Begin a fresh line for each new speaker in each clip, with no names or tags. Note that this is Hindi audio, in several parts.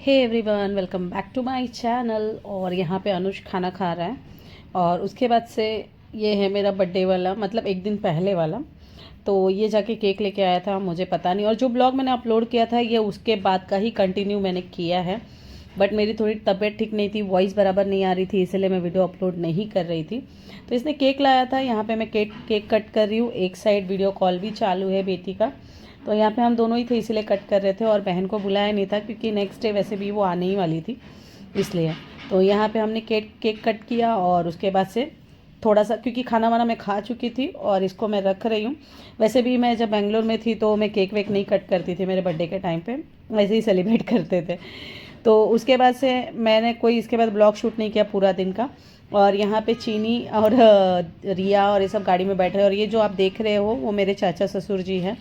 Hey everyone, welcome back to my channel. और यहाँ पे अनुष खाना खा रहा है और उसके बाद से ये है मेरा बर्थडे वाला, मतलब एक दिन पहले वाला। तो ये जाके केक लेके आया था, मुझे पता नहीं। और जो ब्लॉग मैंने अपलोड किया था ये उसके बाद का ही कंटिन्यू मैंने किया है। बट मेरी थोड़ी तबीयत ठीक नहीं थी, वॉइस बराबर नहीं आ रही थी, इसलिए मैं वीडियो अपलोड नहीं कर रही थी। तो इसने केक लाया था, यहाँ पे मैं केक कट कर रही हूँ। एक साइड वीडियो कॉल भी चालू है बेटी का। तो यहाँ पे हम दोनों ही थे, इसीलिए कट कर रहे थे। और बहन को बुलाया नहीं था क्योंकि नेक्स्ट डे वैसे भी वो आने ही वाली थी, इसलिए। तो यहाँ पे हमने केक कट किया और उसके बाद से थोड़ा सा, क्योंकि खाना वाना मैं खा चुकी थी और इसको मैं रख रही हूँ। वैसे भी मैं जब बेंगलोर में थी तो मैं केक वेक नहीं कट करती थी, मेरे बर्थडे के टाइम पे वैसे ही सेलिब्रेट करते थे। तो उसके बाद से मैंने कोई इसके बाद ब्लॉग शूट नहीं किया पूरा दिन का। और यहाँ पे चीनी और रिया और ये सब गाड़ी में बैठे हैं। और ये जो आप देख रहे हो वो मेरे चाचा ससुर जी हैं।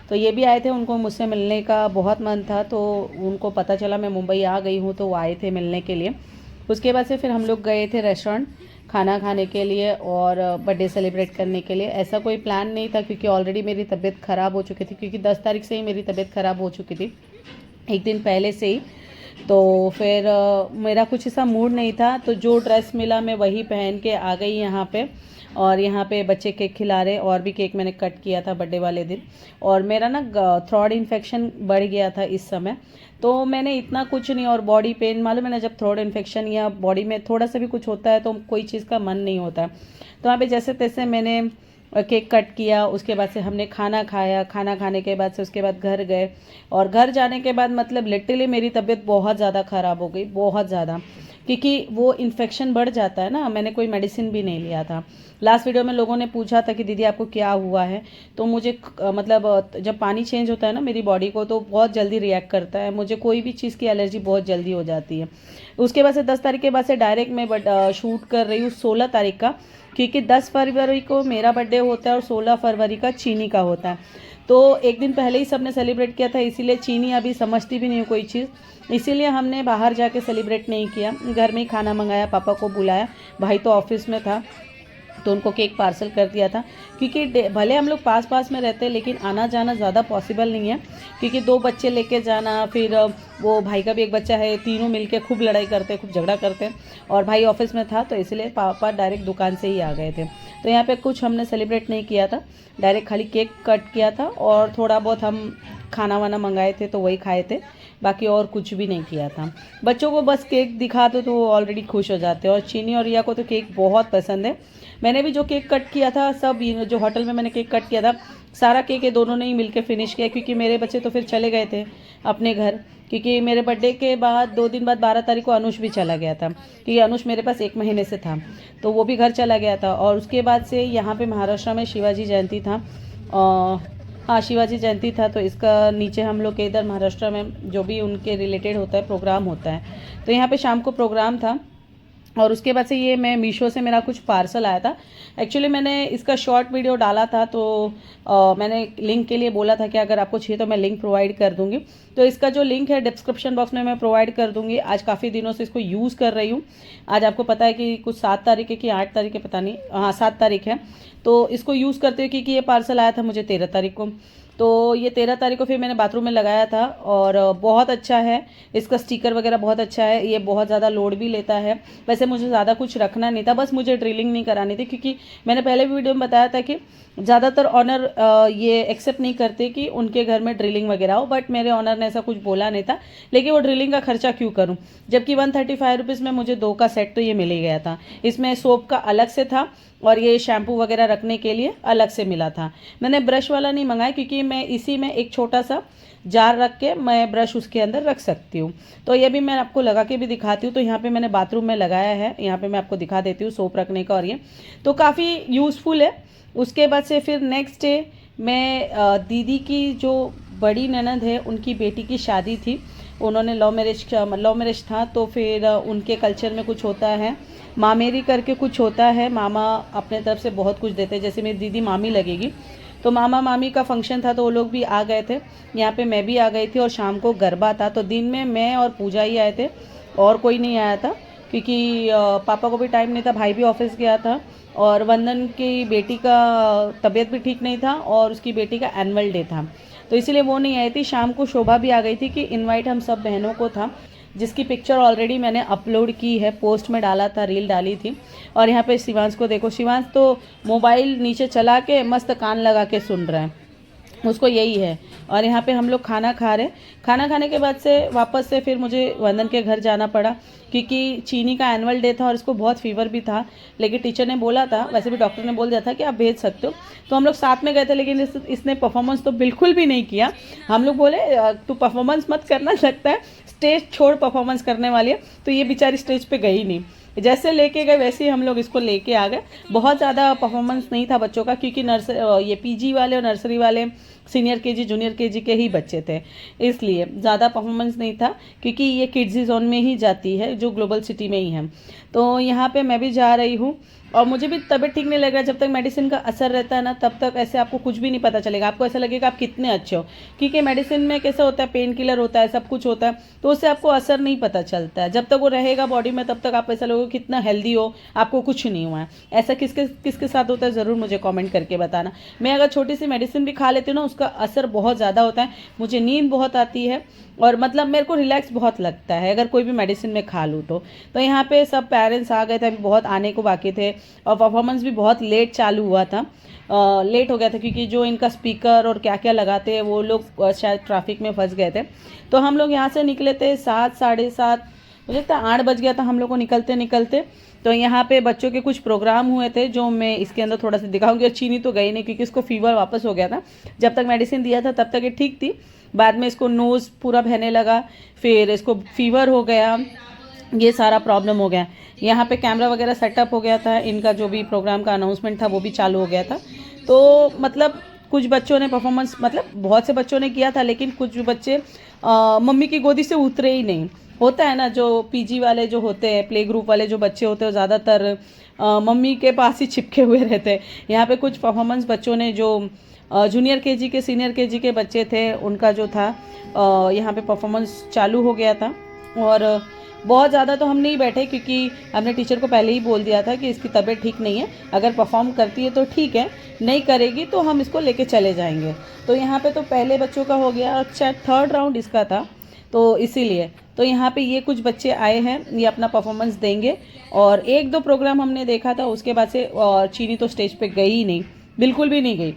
तो ये भी आए थे, उनको मुझसे मिलने का बहुत मन था। तो उनको पता चला मैं मुंबई आ गई हूँ तो वो आए थे मिलने के लिए। उसके बाद से फिर हम लोग गए थे रेस्टोरेंट खाना खाने के लिए और बर्थडे सेलिब्रेट करने के लिए। ऐसा कोई प्लान नहीं था क्योंकि ऑलरेडी मेरी तबीयत ख़राब हो चुकी थी, क्योंकि 10 तारीख से ही मेरी तबीयत ख़राब हो चुकी थी, एक दिन पहले से ही। तो फिर मेरा कुछ ऐसा मूड नहीं था, तो जो ड्रेस मिला मैं वही पहन के आ गई यहाँ पे। और यहाँ पे बच्चे केक खिला रहे, और भी केक मैंने कट किया था बर्थडे वाले दिन। और मेरा ना थ्रोट इन्फेक्शन बढ़ गया था इस समय। तो मैंने इतना कुछ नहीं, और बॉडी पेन, मालूम है ना, जब थ्रोट इन्फेक्शन या बॉडी में थोड़ा सा भी कुछ होता है तो कोई चीज़ का मन नहीं होता। तो वहाँ पे जैसे तैसे मैंने केक कट किया। उसके बाद से हमने खाना खाया, खाना खाने के बाद से उसके बाद घर गए। और घर जाने के बाद मतलब लिटरली मेरी तबीयत बहुत ज़्यादा ख़राब हो गई, बहुत ज़्यादा, क्योंकि वो इन्फेक्शन बढ़ जाता है ना। मैंने कोई मेडिसिन भी नहीं लिया था। लास्ट वीडियो में लोगों ने पूछा था कि दीदी आपको क्या हुआ है। तो मुझे मतलब जब पानी चेंज होता है ना मेरी बॉडी को तो बहुत जल्दी रिएक्ट करता है, मुझे कोई भी चीज़ की एलर्जी बहुत जल्दी हो जाती है। उसके बाद से 10 तारीख के बाद से डायरेक्ट मैं शूट कर रही हूँ 16 तारीख का, क्योंकि 10 फरवरी को मेरा बर्थडे होता है और 16 फरवरी का चीनी का होता है। तो एक दिन पहले ही सबने सेलिब्रेट किया था, इसीलिए चीनी अभी समझती भी नहीं है कोई चीज़, इसीलिए हमने बाहर जाके सेलिब्रेट नहीं किया। घर में ही खाना मंगाया, पापा को बुलाया, भाई तो ऑफिस में था तो उनको केक पार्सल कर दिया था। क्योंकि भले हम लोग पास पास में रहते हैं लेकिन आना जाना ज़्यादा पॉसिबल नहीं है, क्योंकि 2 बच्चे लेके जाना, फिर वो भाई का भी एक बच्चा है, तीनों मिलके खूब लड़ाई करते, खूब झगड़ा करते। और भाई ऑफिस में था तो इसलिए पापा डायरेक्ट दुकान से ही आ गए थे। तो यहाँ पे कुछ हमने सेलिब्रेट नहीं किया था, डायरेक्ट खाली केक कट किया था और थोड़ा बहुत हम खाना वाना मंगाए थे तो वही खाए थे, बाकी और कुछ भी नहीं किया था। बच्चों को बस केक दिखा दो तो वो ऑलरेडी खुश हो जाते हैं। और चीनी और रिया को तो केक बहुत पसंद है। मैंने भी जो केक कट किया था, सब जो होटल में मैंने केक कट किया था सारा केक ये दोनों ने ही मिलकर फिनिश किया, क्योंकि मेरे बच्चे तो फिर चले गए थे अपने घर। क्योंकि मेरे बर्थडे के बाद 2 दिन बाद 12 तारीख को अनुष भी चला गया था, क्योंकि अनुष मेरे पास 1 महीने से था तो वो भी घर चला गया था। और उसके बाद से यहाँ पे महाराष्ट्र में शिवाजी जयंती था, हाँ शिवाजी जयंती था। तो इसका नीचे हम लोग के इधर महाराष्ट्र में जो भी उनके रिलेटेड होता है प्रोग्राम होता है, तो यहाँ पे शाम को प्रोग्राम था। और उसके बाद से ये मैं मीशो से मेरा कुछ पार्सल आया था। एक्चुअली मैंने इसका शॉर्ट वीडियो डाला था, तो मैंने लिंक के लिए बोला था कि अगर आपको चाहिए तो मैं लिंक प्रोवाइड कर दूंगी। तो इसका जो लिंक है डिस्क्रिप्शन बॉक्स में मैं प्रोवाइड कर दूंगी। आज काफ़ी दिनों से इसको यूज़ कर रही हूँ। आज आपको पता है कि कुछ 7 तारीख है कि 8 तारीख है, पता नहीं, हाँ 7 तारीख है। तो इसको यूज़ करते हुए, क्योंकि ये पार्सल आया था मुझे 13 तारीख को, तो ये 13 तारीख को फिर मैंने बाथरूम में लगाया था। और बहुत अच्छा है, इसका स्टिकर वगैरह बहुत अच्छा है, ये बहुत ज़्यादा लोड भी लेता है। वैसे मुझे ज़्यादा कुछ रखना नहीं था, बस मुझे ड्रिलिंग नहीं करानी थी, क्योंकि मैंने पहले भी वीडियो में बताया था कि ज़्यादातर ऑनर ये एक्सेप्ट नहीं करते कि उनके घर में ड्रिलिंग वगैरह हो। बट मेरे ऑनर ने ऐसा कुछ बोला नहीं था, लेकिन वो ड्रिलिंग का खर्चा क्यों करूँ, जबकि 135 रुपीज़ में मुझे 2 का सेट तो ये मिल ही गया था। इसमें सोप का अलग से था और ये शैम्पू वगैरह रखने के लिए अलग से मिला था। मैंने ब्रश वाला नहीं मंगाया, क्योंकि मैं इसी में एक छोटा सा जार रख के मैं ब्रश उसके अंदर रख सकती हूँ। तो ये भी मैं आपको लगा के भी दिखाती हूँ। तो यहाँ पे मैंने बाथरूम में लगाया है, यहाँ पे मैं आपको दिखा देती हूँ सोप रखने का। और ये तो काफ़ी यूज़फुल है। उसके बाद से फिर नेक्स्ट डे मैं दीदी की जो बड़ी ननद है उनकी बेटी की शादी थी। उन्होंने लव मैरिज था। तो फिर उनके कल्चर में कुछ होता है, मामेरी करके कुछ होता है। मामा अपने तरफ से बहुत कुछ देते हैं, जैसे मेरी दीदी मामी लगेगी, तो मामा मामी का फंक्शन था तो वो लोग भी आ गए थे। यहाँ पे मैं भी आ गई थी और शाम को गरबा था। तो दिन में मैं और पूजा ही आए थे, और कोई नहीं आया था, क्योंकि पापा को भी टाइम नहीं था, भाई भी ऑफिस गया था। और वंदन की बेटी का तबीयत भी ठीक नहीं था और उसकी बेटी का एनुअल डे था, तो इसीलिए वो नहीं आई थी। शाम को शोभा भी आ गई थी कि इनवाइट हम सब बहनों को था। जिसकी पिक्चर ऑलरेडी मैंने अपलोड की है, पोस्ट में डाला था, रील डाली थी। और यहाँ पे शिवांश को देखो, शिवांश तो मोबाइल नीचे चला के मस्त कान लगा के सुन रहा है, उसको यही है। और यहाँ पे हम लोग खाना खा रहे। खाना खाने के बाद से वापस से फिर मुझे वंदन के घर जाना पड़ा, क्योंकि चीनी का एनुअल डे था और इसको बहुत फीवर भी था। लेकिन टीचर ने बोला था, वैसे भी डॉक्टर ने बोल दिया था कि आप भेज सकते हो, तो हम लोग साथ में गए थे। लेकिन इसने परफॉर्मेंस तो बिल्कुल भी नहीं किया। हम लोग बोले तू परफॉर्मेंस मत करना, लगता है स्टेज छोड़ परफॉर्मेंस करने वाली है। तो ये बेचारी स्टेज पे गई नहीं, जैसे लेके गए वैसे ही हम लोग इसको लेके आ गए। बहुत ज़्यादा परफॉर्मेंस नहीं था बच्चों का, क्योंकि ये पीजी वाले और नर्सरी वाले सीनियर केजी जूनियर केजी के ही बच्चे थे, इसलिए ज़्यादा परफॉर्मेंस नहीं था। क्योंकि ये किड्स जोन में ही जाती है, जो ग्लोबल सिटी में ही है। तो यहाँ पे मैं भी जा रही हूँ, और मुझे भी तबीयत ठीक नहीं लग रहा। जब तक मेडिसिन का असर रहता है ना, तब तक ऐसे आपको कुछ भी नहीं पता चलेगा। आपको ऐसा लगेगा आप कितने अच्छे हो, क्योंकि मेडिसिन में कैसा होता है, पेन किलर होता है, सब कुछ होता है, तो उससे आपको असर नहीं पता चलता है। जब तक वो रहेगा बॉडी में, तब तक आप ऐसा लगेगा कितना हेल्दी हो, आपको कुछ नहीं हुआ है। ऐसा किसके किसके साथ होता है, ज़रूर मुझे कॉमेंट करके बताना। मैं अगर छोटी सी मेडिसिन भी खा लेती हूँ ना, उसका असर बहुत ज़्यादा होता है। मुझे नींद बहुत आती है, और मतलब मेरे को रिलैक्स बहुत लगता है अगर कोई भी मेडिसिन में खा लूँ तो यहाँ पे सब पेरेंट्स आ गए थे, अभी बहुत आने को बाकी थे। और परफॉर्मेंस भी बहुत लेट चालू हुआ था, लेट हो गया था, क्योंकि जो इनका स्पीकर और क्या क्या लगाते हैं वो लोग शायद ट्रैफिक में फंस गए थे। तो हम लोग यहाँ से निकले थे 7, 7:30, मुझे लगता है 8 बज गया था हम लोग को निकलते निकलते। तो यहाँ पे बच्चों के कुछ प्रोग्राम हुए थे, जो मैं इसके अंदर थोड़ा सा दिखाऊंगी। और चीनी तो गई नहीं, क्योंकि उसको फीवर वापस हो गया था। जब तक मेडिसिन दिया था तब तक ये ठीक थी, बाद में इसको नोज़ पूरा बहने लगा, फिर इसको फीवर हो गया, ये सारा प्रॉब्लम हो गया। यहाँ पे कैमरा वगैरह सेटअप हो गया था, इनका जो भी प्रोग्राम का अनाउंसमेंट था वो भी चालू हो गया था। तो मतलब कुछ बच्चों ने परफॉर्मेंस, मतलब बहुत से बच्चों ने किया था, लेकिन कुछ बच्चे मम्मी की गोदी से उतरे ही नहीं। होता है ना, जो पीजी वाले जो होते हैं, प्ले ग्रुप वाले जो बच्चे होते हैं, ज़्यादातर मम्मी के पास ही चिपके हुए रहते हैं। यहाँ पे कुछ परफॉर्मेंस बच्चों ने, जो जूनियर केजी के सीनियर केजी के बच्चे थे, उनका जो था यहाँ पे परफॉर्मेंस चालू हो गया था। और बहुत ज़्यादा तो हम नहीं बैठे, क्योंकि हमने टीचर को पहले ही बोल दिया था कि इसकी तबीयत ठीक नहीं है, अगर परफॉर्म करती है तो ठीक है, नहीं करेगी तो हम इसको लेके चले जाएंगे। तो यहाँ पे तो पहले बच्चों का हो गया, और शायद 3rd राउंड इसका था, तो इसीलिए तो यहाँ पे ये कुछ बच्चे आए हैं, ये अपना परफॉर्मेंस देंगे। और 1-2 प्रोग्राम हमने देखा था, उसके बाद से चीनी तो स्टेज पे गई ही नहीं, बिल्कुल भी नहीं गई।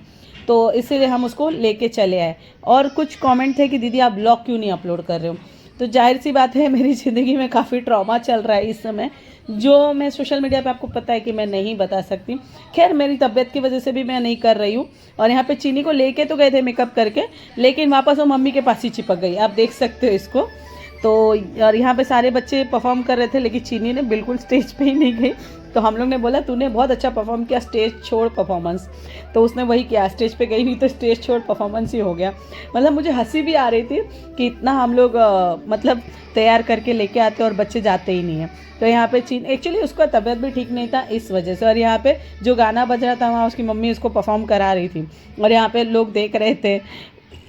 तो इसीलिए हम उसको लेके चले आए। और कुछ कमेंट थे कि दीदी आप ब्लॉग क्यों नहीं अपलोड कर रहे हो। तो जाहिर सी बात है, मेरी ज़िंदगी में काफ़ी ट्रॉमा चल रहा है इस समय, जो मैं सोशल मीडिया पे आपको पता है कि मैं नहीं बता सकती। खैर, मेरी तबीयत की वजह से भी मैं नहीं कर रही हूँ। और यहाँ पे चीनी को लेके तो गए थे मेकअप करके, लेकिन वापस वो मम्मी के पास ही चिपक गई, आप देख सकते हो इसको। तो और यहाँ पे सारे बच्चे परफॉर्म कर रहे थे, लेकिन चीनी ने बिल्कुल स्टेज पे ही नहीं गई। तो हम लोग ने बोला तूने बहुत अच्छा परफॉर्म किया, स्टेज छोड़ परफॉर्मेंस। तो उसने वही किया, स्टेज पे गई नहीं तो स्टेज छोड़ परफॉर्मेंस ही हो गया। मतलब मुझे हंसी भी आ रही थी कि इतना हम लोग मतलब तैयार करके लेके आते और बच्चे जाते ही नहीं हैं। तो यहाँ पे एक्चुअली उसका तबीयत भी ठीक नहीं था इस वजह से। और यहाँ पे जो गाना बज रहा था, वहाँ उसकी मम्मी उसको परफॉर्म करा रही थी, और यहाँ पे लोग देख रहे थे।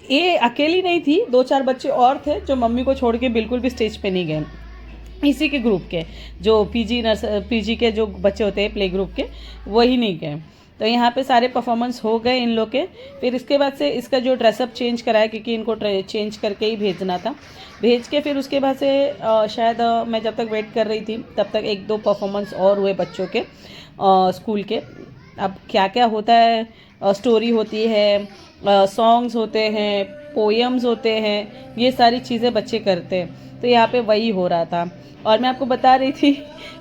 ये अकेली नहीं थी, 2-4 बच्चे और थे जो मम्मी को छोड़ के बिल्कुल भी स्टेज पे नहीं गए। इसी के ग्रुप के जो पीजी के जो बच्चे होते हैं प्ले ग्रुप के, वही नहीं गए। तो यहाँ पे सारे परफॉर्मेंस हो गए इन लोग के। फिर इसके बाद से इसका जो ड्रेसअप चेंज कराया, क्योंकि इनको चेंज करके ही भेजना था। भेज के फिर उसके बाद से शायद मैं जब तक वेट कर रही थी, तब तक 1-2 परफॉर्मेंस और हुए बच्चों के स्कूल के। अब क्या क्या होता है, स्टोरी होती है, सॉन्ग्स होते हैं, पोएम्स होते हैं, ये सारी चीज़ें बच्चे करते हैं। तो यहाँ पे वही हो रहा था। और मैं आपको बता रही थी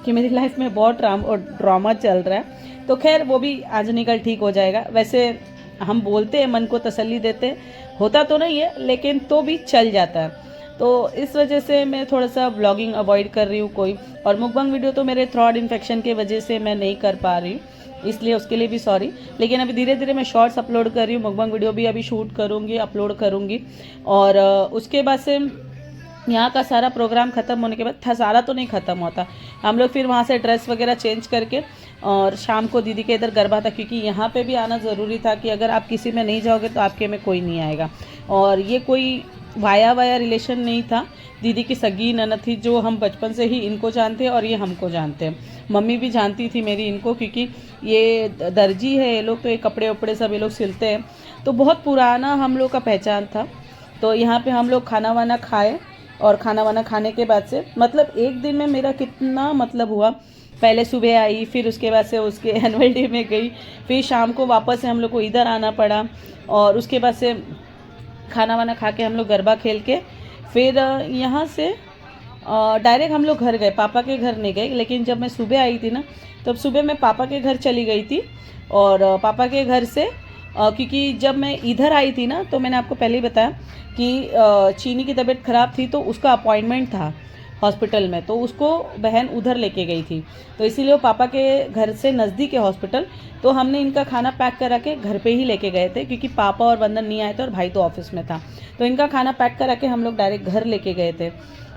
कि मेरी लाइफ में बहुत ड्रामा चल रहा है। तो खैर वो भी आज निकल ठीक हो जाएगा। वैसे हम बोलते हैं, मन को तसल्ली देते हैं, होता तो नहीं है लेकिन तो भी चल जाता है। तो इस वजह से मैं थोड़ा सा ब्लॉगिंग अवॉइड कर रही हूँ कोई। और मुकबंग वीडियो तो मेरे थ्रोट इन्फेक्शन की वजह से मैं नहीं कर पा रही हूँ, इसलिए उसके लिए भी सॉरी। लेकिन अभी धीरे धीरे मैं शॉर्ट्स अपलोड कर रही हूँ, मुकबंग वीडियो भी अभी शूट करूँगी, अपलोड करूँगी। और उसके बाद से यहाँ का सारा प्रोग्राम ख़त्म होने के बाद, सारा तो नहीं ख़त्म होता, हम लोग फिर वहाँ से ड्रेस वगैरह चेंज करके और शाम को दीदी के इधर गरबा था, क्योंकि यहाँ पे भी आना ज़रूरी था कि अगर आप किसी में नहीं जाओगे तो आपके में कोई नहीं आएगा। और ये कोई वाया रिलेशन नहीं था, दीदी की सगी ननद थी, जो हम बचपन से ही इनको जानते हैं और ये हमको जानते हैं। मम्मी भी जानती थी मेरी इनको, क्योंकि ये दर्जी है ये लोग, तो ये कपड़े वपड़े सब ये लोग सिलते हैं, तो बहुत पुराना हम लोग का पहचान था। तो यहाँ पे हम लोग खाना वाना खाए, और खाना वाना खाने के बाद से मतलब एक दिन में मेरा कितना मतलब हुआ, पहले सुबह आई, फिर उसके बाद से उसके एनुअल डे में गई, फिर शाम को वापस से हम लोग को इधर आना पड़ा, और उसके बाद से खाना वाना खा के हम लोग गरबा खेल के फिर यहाँ से डायरेक्ट हम लोग घर गए, पापा के घर नहीं गए। लेकिन जब मैं सुबह आई थी ना, तब सुबह मैं पापा के घर चली गई थी, और पापा के घर से क्योंकि जब मैं इधर आई थी ना, तो मैंने आपको पहले ही बताया कि चीनी की तबीयत ख़राब थी, तो उसका अपॉइंटमेंट था हॉस्पिटल में, तो उसको बहन उधर लेके गई थी, तो इसीलिए वो पापा के घर से नज़दीक है हॉस्पिटल। तो हमने इनका खाना पैक करा के घर पे ही लेके गए थे, क्योंकि पापा और वंदन नहीं आए थे और भाई तो ऑफिस में था, तो इनका खाना पैक करा के हम लोग डायरेक्ट घर लेके गए थे।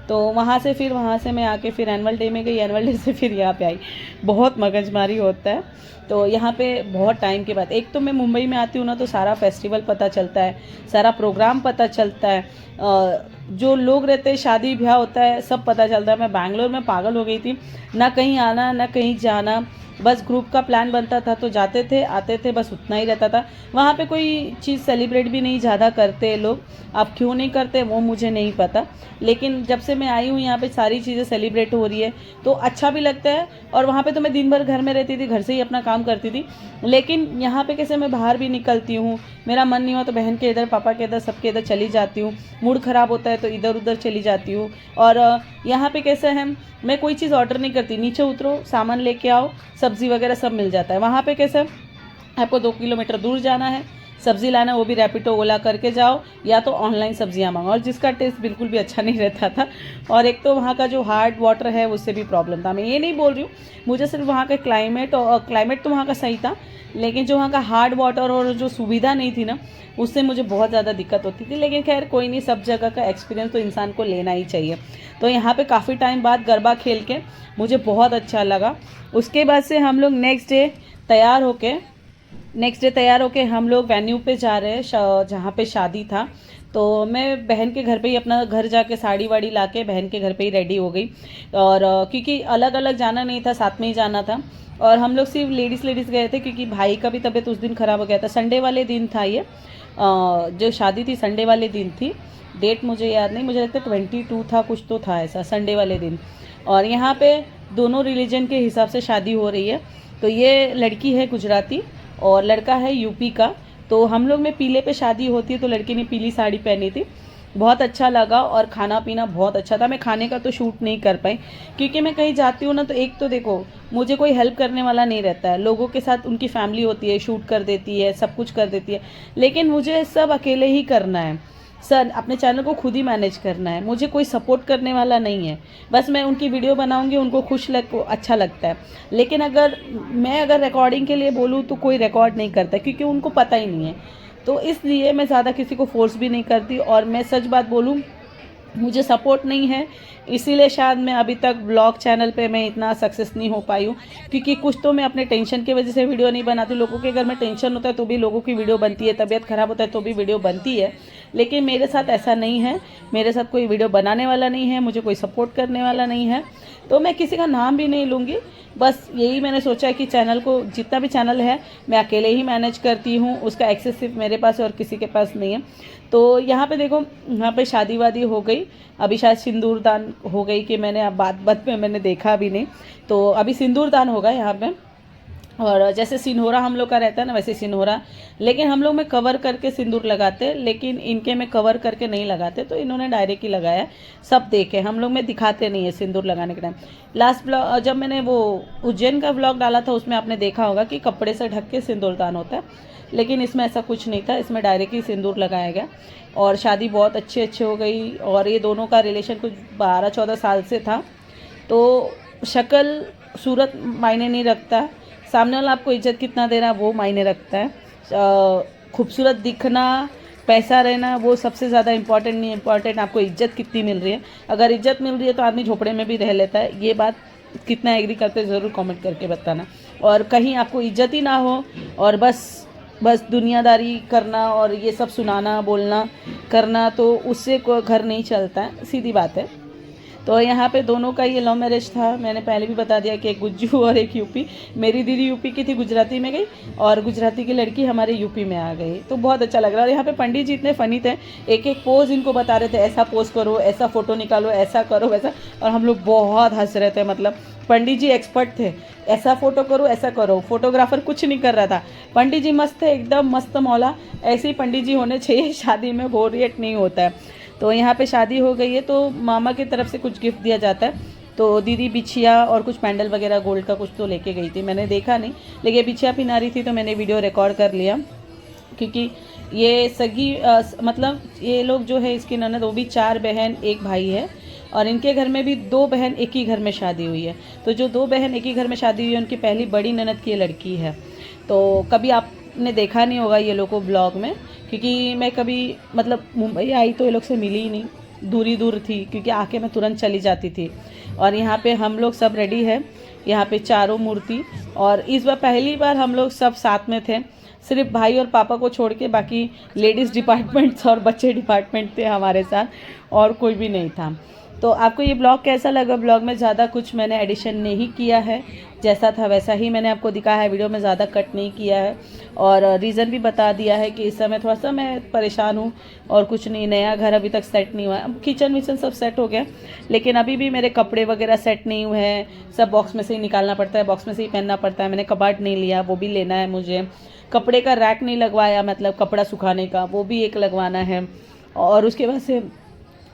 तो वहाँ से फिर वहाँ से मैं आके फिर एनुअल डे में गई, एनुअल डे से फिर यहाँ पे आई। बहुत मगजमारी होता है। तो यहाँ पे बहुत टाइम के बाद, एक तो मैं मुंबई में आती हूँ ना, तो सारा फेस्टिवल पता चलता है, सारा प्रोग्राम पता चलता है, जो लोग रहते हैं, शादी ब्याह होता है, सब पता चलता है। मैं बैंगलोर में पागल हो गई थी, ना कहीं आना ना कहीं जाना, बस ग्रुप का प्लान बनता था तो जाते थे आते थे, बस उतना ही रहता था। वहाँ पे कोई चीज़ सेलिब्रेट भी नहीं ज़्यादा करते लोग, अब क्यों नहीं करते वो मुझे नहीं पता, लेकिन जब से मैं आई हूँ यहाँ पे सारी चीज़ें सेलिब्रेट हो रही है तो अच्छा भी लगता है। और वहाँ पे तो मैं दिन भर घर में रहती थी, घर से ही अपना काम करती थी, लेकिन यहाँ पे कैसे मैं बाहर भी निकलती हूँ, मेरा मन नहीं हुआ तो बहन के इधर, पापा के इधर, सबके इधर चली जाती हूँ, मूड ख़राब होता है तो इधर उधर चली जाती हूँ। और यहाँ पे कैसे है, मैं कोई चीज़ ऑर्डर नहीं करती, नीचे उतरो सामान लेके आओ, सब्ज़ी वगैरह सब मिल जाता है। वहाँ पे कैसे आपको 2 किलोमीटर दूर जाना है, सब्ज़ी लाना, वो भी रैपिडो ओला करके जाओ, या तो ऑनलाइन सब्जियां मंगाओ, और जिसका टेस्ट बिल्कुल भी अच्छा नहीं रहता था। और एक तो वहाँ का जो हार्ड वाटर है उससे भी प्रॉब्लम था। मैं ये नहीं बोल रही हूँ, मुझे सिर्फ वहाँ का क्लाइमेट, और क्लाइमेट तो वहाँ का सही था, लेकिन जो वहाँ का हार्ड वाटर और जो सुविधा नहीं थी ना, उससे मुझे बहुत ज़्यादा दिक्कत होती थी। लेकिन खैर कोई नहीं, सब जगह का एक्सपीरियंस तो इंसान को लेना ही चाहिए। तो यहाँ पे काफ़ी टाइम बाद गरबा खेल के मुझे बहुत अच्छा लगा। उसके बाद से हम लोग नेक्स्ट डे तैयार होके हम लोग वेन्यू पे जा रहे हैं, जहाँ पे शादी था। तो मैं बहन के घर पे ही, अपना घर जाके साड़ी वाड़ी ला के बहन के घर पे ही रेडी हो गई, और क्योंकि अलग अलग जाना नहीं था, साथ में ही जाना था। और हम लोग सिर्फ लेडीज़ गए थे, क्योंकि भाई का भी तबीयत उस दिन ख़राब हो गया था। संडे वाले दिन था ये, जो शादी थी संडे वाले दिन थी, डेट मुझे याद नहीं, मुझे लगता है 22 था, कुछ तो था ऐसा, संडे वाले दिन। और यहाँ पे दोनों रिलीजन के हिसाब से शादी हो रही है। तो ये लड़की है गुजराती और लड़का है यूपी का। तो हम लोग में पीले पे शादी होती है, तो लड़की ने पीली साड़ी पहनी थी, बहुत अच्छा लगा। और खाना पीना बहुत अच्छा था। मैं खाने का तो शूट नहीं कर पाई, क्योंकि मैं कहीं जाती हूँ ना, तो एक तो देखो, मुझे कोई हेल्प करने वाला नहीं रहता है, लोगों के साथ उनकी फैमिली होती है, शूट कर देती है, सब कुछ कर देती है, लेकिन मुझे सब अकेले ही करना है सर, अपने चैनल को खुद ही मैनेज करना है, मुझे कोई सपोर्ट करने वाला नहीं है। बस मैं उनकी वीडियो बनाऊंगी, उनको अच्छा लगता है, लेकिन अगर मैं रिकॉर्डिंग के लिए बोलूँ तो कोई रिकॉर्ड नहीं करता, क्योंकि उनको पता ही नहीं है। तो इसलिए मैं ज़्यादा किसी को फोर्स भी नहीं करती। और मैं सच बात बोलूँ, मुझे सपोर्ट नहीं है, इसीलिए शायद मैं अभी तक ब्लॉग चैनल पे मैं इतना सक्सेस नहीं हो पाई हूँ, क्योंकि कुछ तो मैं अपने टेंशन की वजह से वीडियो नहीं बनाती। लोगों के घर में टेंशन होता है तो भी लोगों की वीडियो बनती है, तबीयत ख़राब होता है तो भी वीडियो बनती है, लेकिन मेरे साथ ऐसा नहीं है। मेरे साथ कोई वीडियो बनाने वाला नहीं है, मुझे कोई सपोर्ट करने वाला नहीं है, तो मैं किसी का नाम भी नहीं लूँगी। बस यही मैंने सोचा है कि चैनल को, जितना भी चैनल है, मैं अकेले ही मैनेज करती हूँ, उसका एक्सेस सिर्फ मेरे पास है और किसी के पास नहीं है। तो यहाँ पे देखो, यहाँ पे शादी वादी हो गई, अभी शायद सिंदूर दान हो गई, कि मैंने अब बात में मैंने देखा भी नहीं, तो अभी सिंदूर दान होगा यहाँ पे। और जैसे सिंहोरा हम लोग का रहता है ना, वैसे सिंहोरा, लेकिन हम लोग में कवर करके सिंदूर लगाते, लेकिन इनके में कवर करके नहीं लगाते, तो इन्होंने डायरेक्ट ही लगाया। सब देखे, हम लोग में दिखाते नहीं है सिंदूर लगाने के टाइम। लास्ट ब्लॉग जब मैंने वो उज्जैन का ब्लॉग डाला था, उसमें आपने देखा होगा कि कपड़े से ढक के सिंदूर दान होता है, लेकिन इसमें ऐसा कुछ नहीं था, इसमें डायरेक्ट ही सिंदूर लगाया गया। और शादी बहुत अच्छे हो गई, और ये दोनों का रिलेशन कुछ 12-14 साल से था। तो शक्ल सूरत मायने नहीं रखता, सामने वाला आपको इज्जत कितना दे रहा है वो मायने रखता है। खूबसूरत दिखना, पैसा रहना, वो सबसे ज़्यादा इम्पॉर्टेंट नहीं, इम्पॉर्टेंट आपको इज्जत कितनी मिल रही है। अगर इज्जत मिल रही है तो आदमी झोपड़े में भी रह लेता है। ये बात कितना एग्री करते ज़रूर कमेंट करके बताना। और कहीं आपको इज्जत ही ना हो और बस दुनियादारी करना और ये सब सुनाना बोलना करना, तो उससे कोई घर नहीं चलता है, सीधी बात है। तो यहाँ पे दोनों का ये लव मैरिज था। मैंने पहले भी बता दिया कि एक गुज्जू और एक यूपी। मेरी दीदी यूपी की थी, गुजराती में गई, और गुजराती की लड़की हमारे यूपी में आ गई। तो बहुत अच्छा लग रहा है। और यहाँ पे पंडित जी इतने फ़नी थे, एक एक पोज इनको बता रहे थे, ऐसा पोज करो, ऐसा फ़ोटो निकालो, ऐसा करो, वैसा। और हम लोग बहुत हंस रहे थे। मतलब पंडित जी एक्सपर्ट थे, ऐसा फ़ोटो करो, ऐसा करो। फोटोग्राफर कुछ नहीं कर रहा था, पंडित जी मस्त थे, एकदम मस्त मौला। ऐसे ही पंडित जी होने चाहिए, शादी में बोरियत नहीं होता है। तो यहाँ पे शादी हो गई है, तो मामा की तरफ से कुछ गिफ्ट दिया जाता है। तो दीदी बिछिया और कुछ पैंडल वगैरह गोल्ड का कुछ तो लेके गई थी, मैंने देखा नहीं, लेकिन बिछिया पिना रही थी तो मैंने वीडियो रिकॉर्ड कर लिया। क्योंकि ये सगी मतलब ये लोग जो है इसकी ननद, वो भी 4 बहन 1 भाई है, और इनके घर में भी 2 बहन एक ही घर में शादी हुई है। तो जो 2 बहन एक ही घर में शादी हुई है, उनकी पहली बड़ी ननद की ये लड़की है। तो कभी आपने देखा नहीं होगा ये लोग को ब्लॉग में, क्योंकि मैं कभी मतलब मुंबई आई तो ये लोग से मिली ही नहीं, दूरी दूर थी, क्योंकि आके मैं तुरंत चली जाती थी। और यहाँ पे हम लोग सब रेडी है, यहाँ पे चारों मूर्ति, और इस बार पहली बार हम लोग सब साथ में थे, सिर्फ भाई और पापा को छोड़ के, बाकी लेडीज़ डिपार्टमेंट्स और बच्चे डिपार्टमेंट थे हमारे साथ, और कोई भी नहीं था। तो आपको ये ब्लॉग कैसा लगा? ब्लॉग में ज़्यादा कुछ मैंने एडिशन नहीं किया है, जैसा था वैसा ही मैंने आपको दिखाया है, वीडियो में ज़्यादा कट नहीं किया है, और रीज़न भी बता दिया है कि इस समय थोड़ा सा मैं परेशान हूँ, और कुछ नहीं, नया घर अभी तक सेट नहीं हुआ है। अब किचन विचन सब सेट हो गया, लेकिन अभी भी मेरे कपड़े वगैरह सेट नहीं हुए हैं, सब बॉक्स में से ही निकालना पड़ता है, बॉक्स में से ही पहनना पड़ता है। मैंने कबाड़ नहीं लिया, वो भी लेना है मुझे। कपड़े का रैक नहीं लगवाया, मतलब कपड़ा सुखाने का, वो भी एक लगवाना है। और उसके बाद से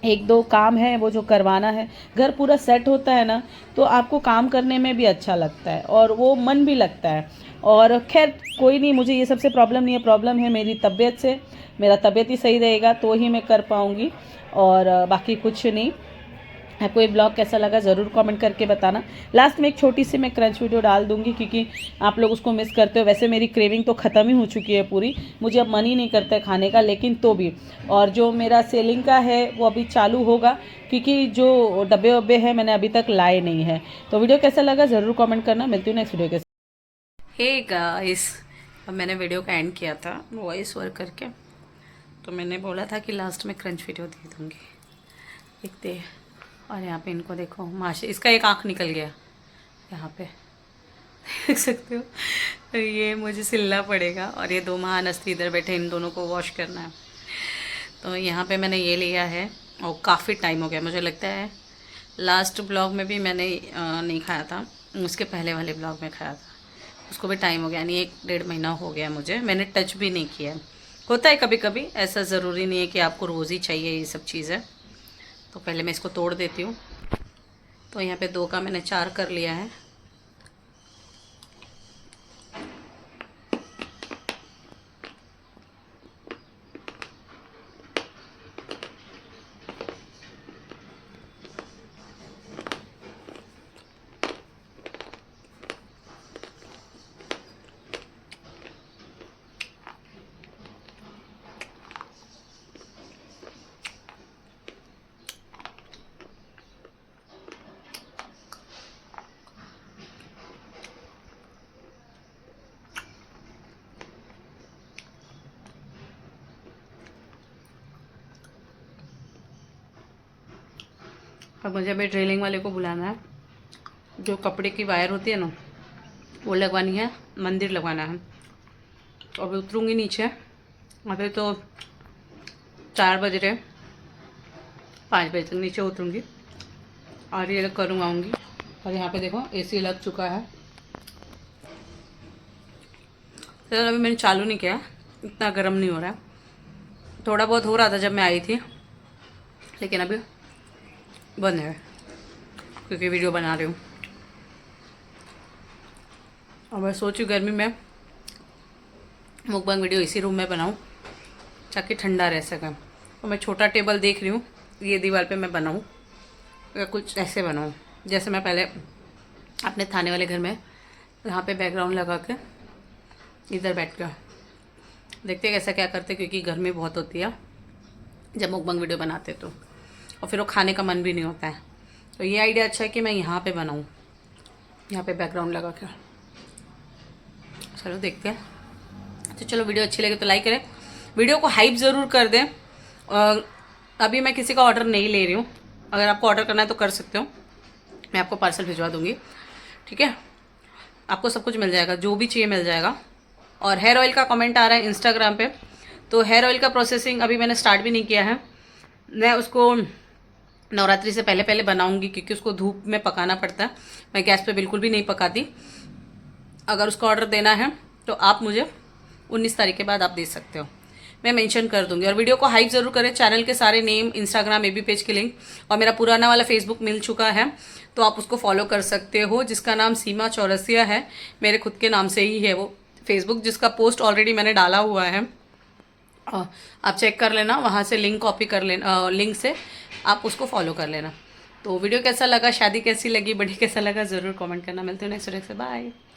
1-2 काम है वो जो करवाना है। घर पूरा सेट होता है ना, तो आपको काम करने में भी अच्छा लगता है, और वो मन भी लगता है। और खैर कोई नहीं, मुझे ये सबसे प्रॉब्लम नहीं है, प्रॉब्लम है मेरी तबीयत से। मेरा तबीयत ही सही रहेगा तो ही मैं कर पाऊँगी, और बाकी कुछ नहीं। आपको ये ब्लॉग कैसा लगा ज़रूर कमेंट करके बताना। लास्ट में एक छोटी सी मैं क्रंच वीडियो डाल दूंगी, क्योंकि आप लोग उसको मिस करते हो। वैसे मेरी क्रेविंग तो ख़त्म ही हो चुकी है पूरी, मुझे अब मन ही नहीं करता है खाने का, लेकिन तो भी। और जो मेरा सेलिंग का है वो अभी चालू होगा, क्योंकि जो डब्बे वब्बे हैं मैंने अभी तक लाए नहीं हैं। तो वीडियो कैसा लगा ज़रूर कमेंट करना। मिलती हूँ नेक्स्ट वीडियो के साथ। हे गाइस, अब मैंने वीडियो का एंड किया था वॉइस ओवर करके, तो मैंने बोला था कि लास्ट में क्रंच वीडियो दे दूँगी, देखते हैं। और यहाँ पे इनको देखो, माशा, इसका एक आँख निकल गया यहाँ पे, देख सकते हो। तो ये मुझे सिलना पड़ेगा, और ये 2 महान हस्ती इधर बैठे, इन दोनों को वॉश करना है। तो यहाँ पे मैंने ये लिया है, और काफ़ी टाइम हो गया, मुझे लगता है लास्ट ब्लॉग में भी मैंने नहीं खाया था, उसके पहले वाले ब्लॉग में खाया था, उसको भी टाइम हो गया, यानी 1-1.5 महीना हो गया मुझे, मैंने टच भी नहीं किया। होता है कभी कभी, ऐसा ज़रूरी नहीं है कि आपको रोज़ ही चाहिए ये सब चीज़ें। तो पहले मैं इसको तोड़ देती हूँ। तो यहाँ पे 2 का मैंने 4 कर लिया है। अब मुझे अभी ड्रिलिंग वाले को बुलाना है, जो कपड़े की वायर होती है ना वो लगवानी है, मंदिर लगवाना है। तो अभी उतरूँगी नीचे, अभी तो 4 बज रहे, 5 बजे तक नीचे उतरूँगी और ये करूँ आऊँगी। और यहाँ पे देखो एसी लग चुका है। तो अभी मैंने चालू नहीं किया, इतना गर्म नहीं हो रहा है, थोड़ा बहुत हो रहा था जब मैं आई थी, लेकिन अभी बंद है क्योंकि वीडियो बना रही हूँ। और मैं सोचूँ गर्मी में मुकबंग वीडियो इसी रूम में बनाऊँ ताकि ठंडा रह सके। तो मैं छोटा टेबल देख रही हूँ, ये दीवार पे मैं बनाऊँ या कुछ ऐसे बनाऊँ जैसे मैं पहले अपने थाने वाले घर में यहाँ पे बैकग्राउंड लगा के इधर बैठ कर देखते कैसा क्या करते, क्योंकि गर्मी बहुत होती है जब मुकबंग वीडियो बनाते तो, और फिर वो खाने का मन भी नहीं होता है। तो ये आइडिया अच्छा है कि मैं यहाँ पे बनाऊँ, यहाँ पे बैकग्राउंड लगा के। चलो देखते हैं। तो चलो वीडियो अच्छी लगे तो लाइक करें, वीडियो को हाइप ज़रूर कर दें। और अभी मैं किसी का ऑर्डर नहीं ले रही हूँ, अगर आपको ऑर्डर करना है तो कर सकते हो, मैं आपको पार्सल भिजवा दूँगी, ठीक है। आपको सब कुछ मिल जाएगा, जो भी चाहिए मिल जाएगा। और हेयर ऑयल का कमेंट आ रहा है इंस्टाग्राम पे, तो हेयर ऑयल का प्रोसेसिंग अभी मैंने स्टार्ट भी नहीं किया है। मैं उसको नवरात्रि से पहले पहले बनाऊंगी, क्योंकि उसको धूप में पकाना पड़ता है। मैं गैस पे बिल्कुल भी नहीं पकाती। अगर उसका ऑर्डर देना है तो आप मुझे 19 तारीख के बाद आप दे सकते हो, मैं मेंशन कर दूंगी। और वीडियो को हाइप ज़रूर करें। चैनल के सारे नेम, इंस्टाग्राम, एबी पेज के लिंक, और मेरा पुराना वाला फेसबुक मिल चुका है, तो आप उसको फॉलो कर सकते हो, जिसका नाम सीमा चौरसिया है। मेरे खुद के नाम से ही है वो फेसबुक, जिसका पोस्ट ऑलरेडी मैंने डाला हुआ है। आप चेक कर लेना, वहाँ से लिंक कॉपी कर लेना, लिंक से आप उसको फॉलो कर लेना। तो वीडियो कैसा लगा, शादी कैसी लगी, बड़ी कैसा लगा, ज़रूर कमेंट करना। मिलते हैं नेक्स्ट वीडियो से, बाय।